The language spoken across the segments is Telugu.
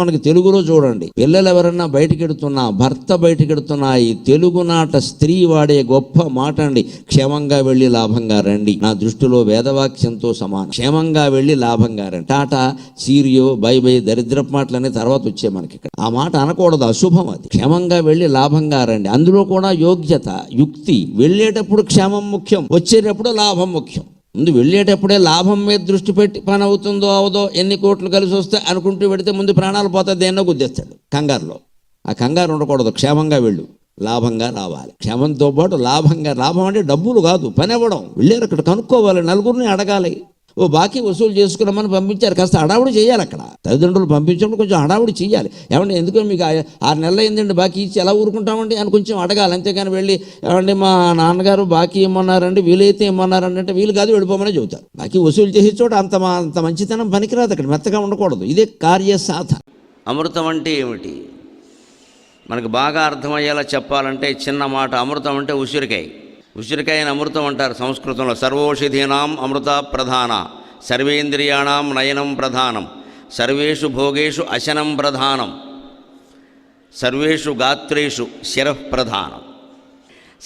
మనకి తెలుగులో చూడండి, పిల్లలు ఎవరన్నా బయటికెడుతున్నా, భర్త బయటికెడుతున్నా, ఈ తెలుగునాట స్త్రీ వాడే గొప్ప మాట అండి, క్షేమంగా వెళ్ళి లాభంగా రండి. నా దృష్టిలో వేదవాక్యంతో సమానం. క్షేమంగా వెళ్ళి లాభంగా రండి. టాటా సీరియో బై బై దరిద్రపు మాటలనే తర్వాత వచ్చే మనకి ఇక్కడ ఆ మాట అనకూడదు, అశుభం అది. క్షేమంగా వెళ్ళి లాభంగా రండి. అందులో కూడా యోగ్యత, యుక్తి. వెళ్ళేటప్పుడు క్షేమం ముఖ్యం, వచ్చేటప్పుడు లాభం ముఖ్యం. ముందు వెళ్ళేటప్పుడే లాభం మీద దృష్టి పెట్టి పని అవుతుందో అవదో, ఎన్ని కోట్లు కలిసి వస్తే అనుకుంటూ పెడితే ముందు ప్రాణాలు పోతాయి, దేన్నో గుద్దేస్తాడు కంగారులో. ఆ కంగారు ఉండకూడదు. క్షేమంగా వెళ్ళు, లాభంగా రావాలి. క్షేమంతో పాటు లాభంగా. లాభం అంటే డబ్బులు కాదు, పని అవ్వడం. వెళ్ళారు అక్కడ కనుక్కోవాలి, నలుగురిని అడగాలి. ఓ బాకీ వసూలు చేసుకున్నామని పంపించారు, కాస్త హడావుడి చేయాలి. అక్కడ తల్లిదండ్రులు పంపించినప్పుడు కొంచెం హడావుడి చేయాలి. ఏమంటే ఎందుకో మీకు 6 నెలలు అయిందండి బాకీ ఇచ్చి ఎలా ఊరుకుంటామండి అని కొంచెం అడగాలి. అంతేగాని వెళ్ళి ఏమంటే మా నాన్నగారు బాకీ ఇమ్మన్నారండి, వీలైతే ఇమ్మన్నారండి అంటే వీలు కాదు, వెళ్ళిపోమని చెబుతారు. బాకీ వసూలు చేసే చోట అంత మంచితనం పనికిరాదు. అక్కడ మెత్తగా ఉండకూడదు. ఇదే కార్యసాధన. అమృతం అంటే ఏమిటి మనకు బాగా అర్థమయ్యేలా చెప్పాలంటే చిన్న మాట. అమృతం అంటే ఉసిరికాయ. ఉసిరికాయని అమృతం అంటారు సంస్కృతంలో. సర్వౌషధీనాం అమృత ప్రధాన, సర్వేంద్రియాణం నయనం ప్రధానం, సర్వేషు భోగేషు అశనం ప్రధానం, సర్వేషు గాత్రేషు శిరః ప్రధానం.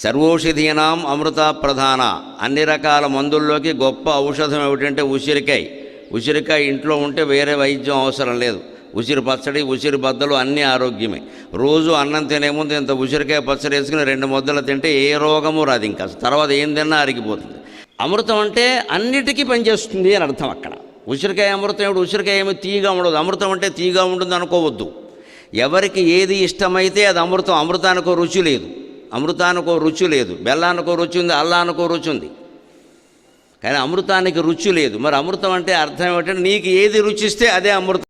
సర్వౌషధీనాం అమృత ప్రధాన. అన్ని రకాల మందుల్లోకి గొప్ప ఔషధం ఏమిటంటే ఉసిరికాయ. ఉసిరికాయ ఇంట్లో ఉంటే వేరే వైద్యం అవసరం లేదు. ఉసిరి పచ్చడి, ఉసిరి బద్దలు అన్నీ ఆరోగ్యమే. రోజు అన్నం తినే ముందు ఇంత ఉసిరికాయ పచ్చడి వేసుకుని 2 ముద్దలు తింటే ఏ రోగము రాదు. ఇంకా తర్వాత ఏం తిన్నా అరిగిపోతుంది. అమృతం అంటే అన్నిటికీ పనిచేస్తుంది అని అర్థం. అక్కడ ఉసిరికాయ అమృతం ఏమిటి? ఉసిరికాయ ఏమి తీగా ఉండదు. అమృతం అంటే తీగా ఉంటుంది అనుకోవద్దు. ఎవరికి ఏది ఇష్టమైతే అది అమృతం. అమృతానికో రుచి లేదు, అమృతానికో రుచి లేదు. బెల్లానికో రుచి ఉంది, అల్లానికో రుచి ఉంది, కానీ అమృతానికి రుచి లేదు. మరి అమృతం అంటే అర్థం ఏమిటంటే నీకు ఏది రుచిస్తే అదే అమృతం.